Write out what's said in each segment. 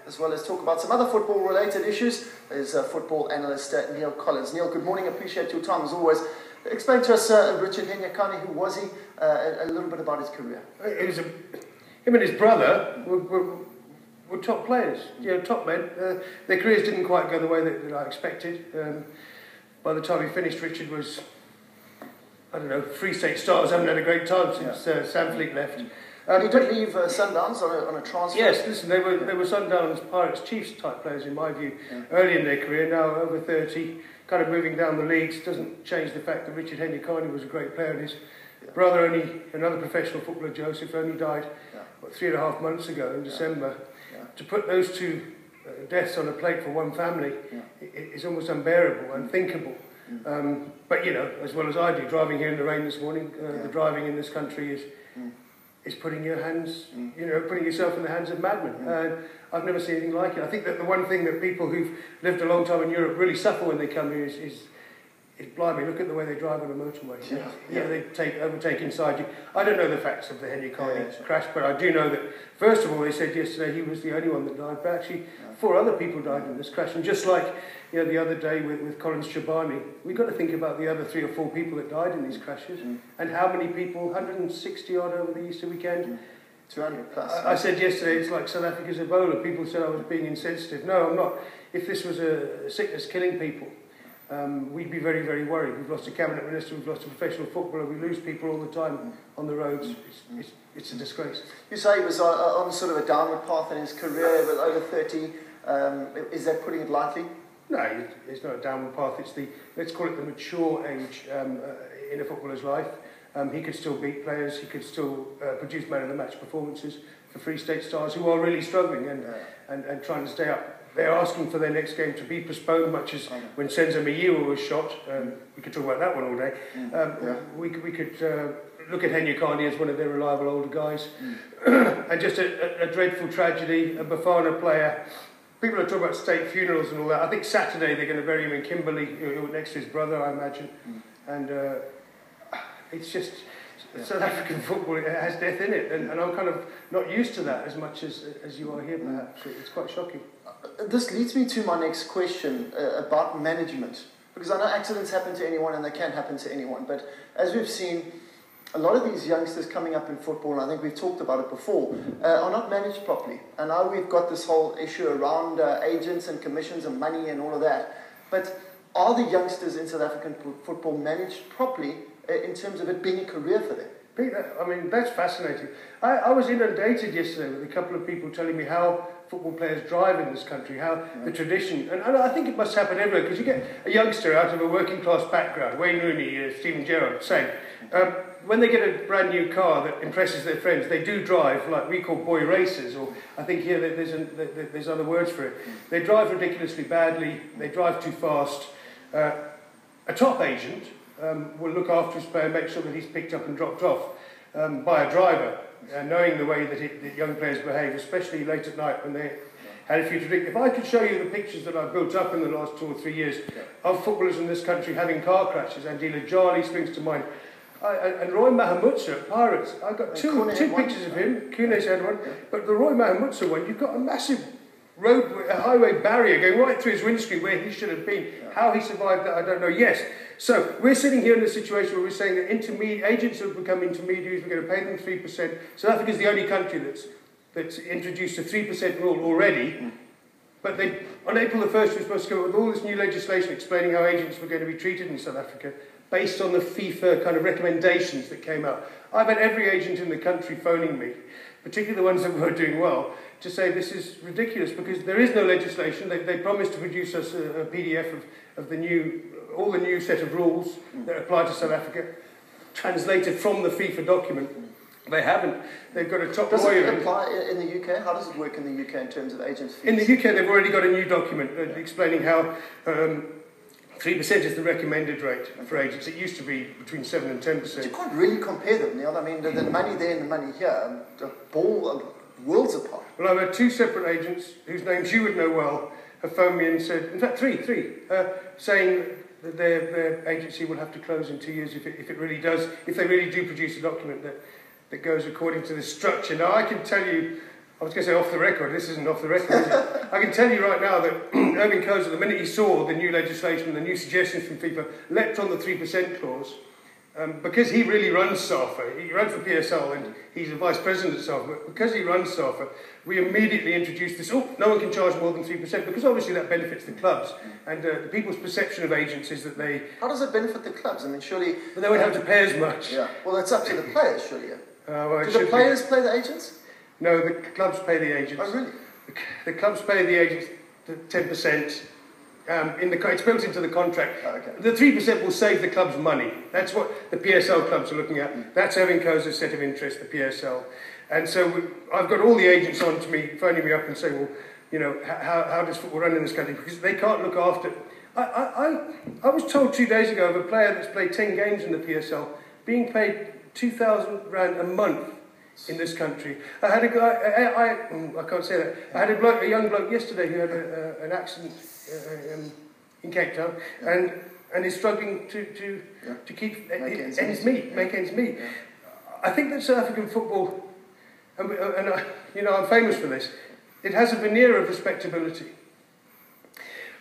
as well as talk about some other football-related issues, is football analyst Neal Collins. Neal, good morning. Appreciate your time as always. Explain to us, Richard Henyakani, who was he? A little bit about his career. Him and his brother were top players, top men. Their careers didn't quite go the way that I expected. By the time he finished, Richard was, I don't know, Free State Stars haven't had a great time since Sam Fleet left. He did leave Sundowns on a transfer. Yes, listen, they were Sundowns, Pirates, Chiefs type players in my view, early in their career. Now over 30, kind of moving down the leagues, doesn't change the fact that Richard Henyakani was a great player. And his brother, another professional footballer, Joseph, only died 3.5 months ago in December. To put those two deaths on a plate for one family is almost unbearable, unthinkable. But as well as I do, driving here in the rain this morning, the driving in this country is putting your hands, putting yourself in the hands of madmen. I've never seen anything like it. I think that the one thing that people who've lived a long time in Europe really suffer when they come here is blimey, look at the way they drive on a motorway. They overtake inside you. I don't know the facts of the Henyakani crash, but I do know that, first of all, they said yesterday he was the only one that died, but actually 4 other people died in this crash. And just like the other day with Collins Shabani, we've got to think about the other 3 or 4 people that died in these crashes, and how many people, 160 odd over the Easter weekend. 200 plus. I said yesterday it's like South Africa's Ebola. People said I was being insensitive. No, I'm not. If this was a sickness killing people, we'd be very, very worried. We've lost a cabinet minister, we've lost a professional footballer, we lose people all the time on the roads. It's a disgrace. You say he was on sort of a downward path in his career, but over 30. Is that putting it lightly? No, it's not a downward path. It's let's call it the mature age in a footballer's life. He could still beat players. He could still produce man of the match performances for Free State Stars who are really struggling and trying to stay up. They're asking for their next game to be postponed, much as when Senzo Miyiwa was shot. We could talk about that one all day. We could look at Henyakani as one of their reliable older guys. And just a dreadful tragedy, a Bafana player. People are talking about state funerals and all that. I think Saturday they're going to bury him in Kimberley, next to his brother, I imagine. And it's just South African football, it has death in it. And I'm kind of not used to that as much as you are here, perhaps. It's quite shocking. This leads me to my next question about management. Because I know accidents happen to anyone and they can happen to anyone. But as we've seen, a lot of these youngsters coming up in football, and I think we've talked about it before, are not managed properly. And now we've got this whole issue around agents and commissions and money and all of that. But are the youngsters in South African football managed properly in terms of it being a career for them? Peter, I mean, that's fascinating. I was inundated yesterday with a couple of people telling me how football players drive in this country, how the tradition, and I think it must happen everywhere, because you get a youngster out of a working class background, Wayne Rooney, Stephen Gerrard, same. When they get a brand new car that impresses their friends, they do drive like we call boy racers, or I think here there's other words for it. They drive ridiculously badly, they drive too fast. A top agent will look after his player, make sure that he's picked up and dropped off by a driver, knowing the way that young players behave, especially late at night when they had a few to drink. If I could show you the pictures that I've built up in the last 2 or 3 years of footballers in this country having car crashes, Andila Jali springs to mind, and Roy Mahamutsa at Pirates, I've got two pictures of him. Kune's had one, but the Roy Mahamutsa one, you've got a massive a highway barrier going right through his windscreen where he should have been. How he survived that, I don't know. Yes. So we're sitting here in a situation where we're saying that agents have become intermediaries, we're going to pay them 3%. South Africa is the only country that's introduced a 3% rule already. But on April the 1st, we're supposed to go with all this new legislation explaining how agents were going to be treated in South Africa based on the FIFA kind of recommendations that came out. I've had every agent in the country phoning me, particularly the ones that were doing well, to say this is ridiculous because there is no legislation. They promised to produce us a PDF of all the new set of rules that apply to South Africa, translated from the FIFA document. They haven't. They've got a top lawyer. Does it apply in the UK? How does it work in the UK in terms of agents' fees? In the UK, they've already got a new document explaining how 3% is the recommended rate for agents. It used to be between 7 and 10%. But you can't really compare them, Neal. I mean, the money there and the money here, the ball worlds apart. Well, I've had 2 separate agents whose names you would know well have phoned me and said, in fact, three, saying that their agency will have to close in 2 years if they really do produce a document that goes according to this structure. Now, I can tell you I was going to say off the record. This isn't off the record, is it? I can tell you right now that Irving Kozer, the minute he saw the new legislation, the new suggestions from FIFA, leapt on the 3% clause. Because he really runs SAFA, he runs the PSL and he's a vice president at SAFA, but because he runs SAFA, we immediately introduced this, no one can charge more than 3%, because obviously that benefits the clubs. And the people's perception of agents is that they... How does it benefit the clubs? I mean, surely... But they won't have to pay as much. Yeah. Well, that's up to the players, surely. Well, do the players pay the agents? No, the clubs pay the agents. Oh, really? The clubs pay the agents 10%. It's built into the contract. Oh, okay. The 3% will save the clubs money. That's what the PSL clubs are looking at. That's Irving Kozer's set of interests, the PSL. And so I've got all the agents on to me, phoning me up and saying, well, you know, how does football run in this country? Because they can't look after... I was told 2 days ago of a player that's played 10 games in the PSL being paid £2,000 a month in this country. I had a guy, I can't say that, I had a young bloke yesterday who had an accident in Cape Town and is struggling to keep make ends meet. Yeah. I think that South African football, and I'm famous for this, it has a veneer of respectability.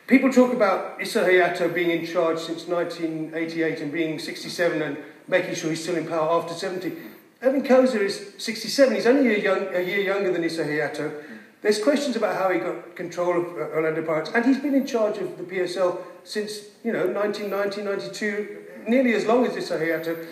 People talk about Issa Hayatou being in charge since 1988 and being 67 and making sure he's still in power after 70. Irving Kozer is 67. He's only a year younger than Issa Hayatou. There's questions about how he got control of Orlando Pirates, and he's been in charge of the PSL since 1990, 92, nearly as long as Issa Hayatou.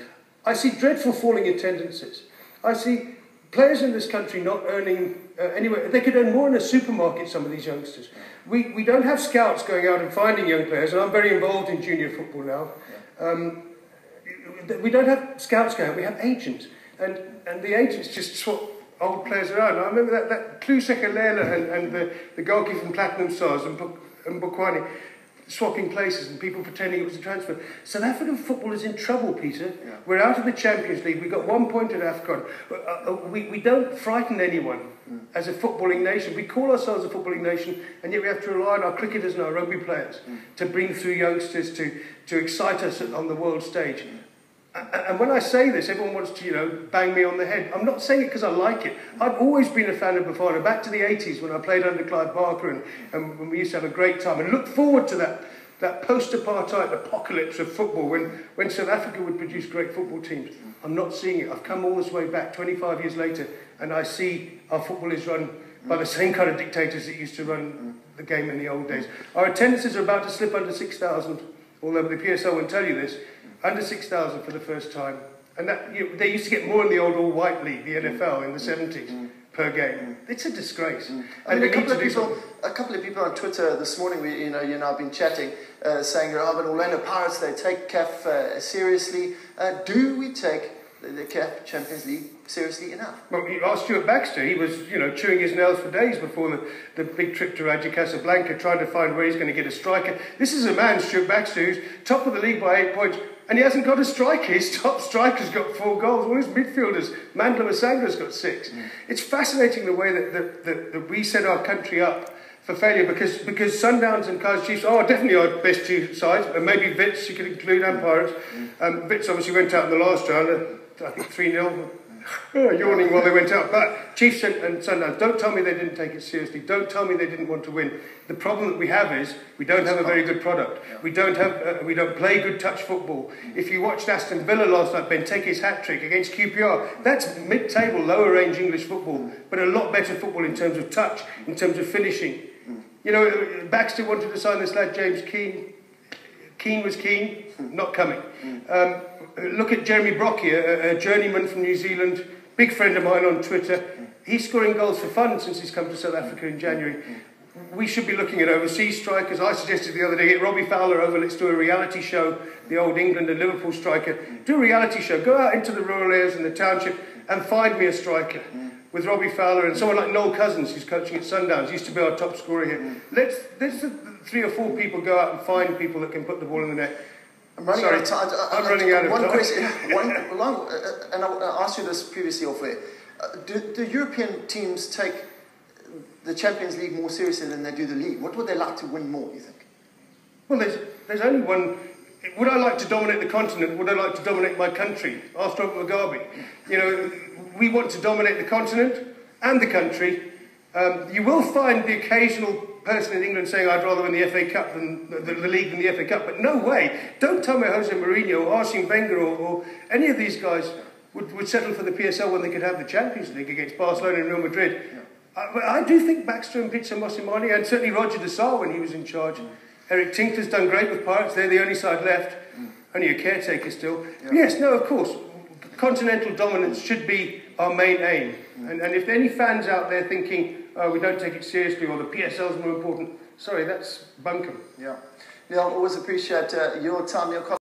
I see dreadful falling in tendencies. I see players in this country not earning anywhere. They could earn more in a supermarket, some of these youngsters. We don't have scouts going out and finding young players, and I'm very involved in junior football now. We don't have scouts going out, we have agents. And the agents just swap old players around. I remember that Kluseka Lela and the goalkeeper from Platinum Stars and Bokwani swapping places and people pretending it was a transfer. South African football is in trouble, Peter. Yeah. We're out of the Champions League. We got 1 point at AFCON. We don't frighten anyone as a footballing nation. We call ourselves a footballing nation, and yet we have to rely on our cricketers and our rugby players to bring through youngsters to excite us on the world stage. And when I say this, everyone wants to, bang me on the head. I'm not saying it because I like it. I've always been a fan of Bafana, back to the 80s when I played under Clive Barker and when we used to have a great time. And look forward to that post-apartheid apocalypse of football when South Africa would produce great football teams. I'm not seeing it. I've come all this way back, 25 years later, and I see our football is run by the same kind of dictators that used to run the game in the old days. Our attendances are about to slip under 6,000, although the PSL won't tell you this. Under 6,000 for the first time. And that they used to get more in the old all-white league, the NFL, in the 70s per game. It's a disgrace. I mean, a couple of people on Twitter this morning, you and I've been chatting, saying, but Orlando Pirates, they take CAF seriously. Do we take the CAF Champions League seriously enough? Well, you asked Stuart Baxter. He was, chewing his nails for days before the big trip to Raja Casablanca, trying to find where he's going to get a striker. This is a man, Stuart Baxter, who's top of the league by 8 points. And he hasn't got a striker. His top striker's got 4 goals. All his midfielders, Mandla Masanga's got 6. It's fascinating the way that we set our country up for failure because Sundowns and Kaizer Chiefs are definitely our best 2 sides, and maybe Wits you could include and Pirates. Wits obviously went out in the last round, I think 3-0. Yawning while they went out. But Chiefs and Sundowns, don't tell me they didn't take it seriously. Don't tell me they didn't want to win. The problem that we have is we don't have a very good product. We don't play good touch football. If you watched Aston Villa last night, Benteke's hat-trick against QPR, that's mid-table, lower-range English football, but a lot better football in terms of touch, in terms of finishing. Baxter wanted to sign this lad, James Keane. Keane was keen, not coming. Look at Jeremy Brockie, a journeyman from New Zealand, big friend of mine on Twitter. He's scoring goals for fun since he's come to South Africa in January. We should be looking at overseas strikers. I suggested the other day, get Robbie Fowler over, let's do a reality show, the old England and Liverpool striker. Do a reality show, go out into the rural areas and the township and find me a striker. With Robbie Fowler and someone like Neal Collins, who's coaching at Sundowns, used to be our top scorer here. Let's 3 or 4 people go out and find people that can put the ball in the net. I'm running out of time. I'm running out of time. One question, and I asked you this previously off air. Do European teams take the Champions League more seriously than they do the league? What would they like to win more, you think? Well, there's only one. Would I like to dominate the continent? Would I like to dominate my country? Ask Robert Mugabe. We want to dominate the continent and the country You will find the occasional person in England saying, I'd rather win the FA Cup than the league than the FA Cup, but no way. Don't tell me Jose Mourinho or Arsene Wenger or any of these guys would settle for the PSL when they could have the Champions League against Barcelona and Real Madrid. I do think Baxter and Pizza Mosimane, and certainly Roger de Sá when he was in charge. Eric Tinkler's done great with Pirates. They're the only side left. Only a caretaker still. Yes, no, of course. Continental dominance should be our main aim. And if there are any fans out there thinking, we don't take it seriously or the PSL is more important, sorry, that's bunkum. Yeah. Neal, always appreciate your time, Neal Collins.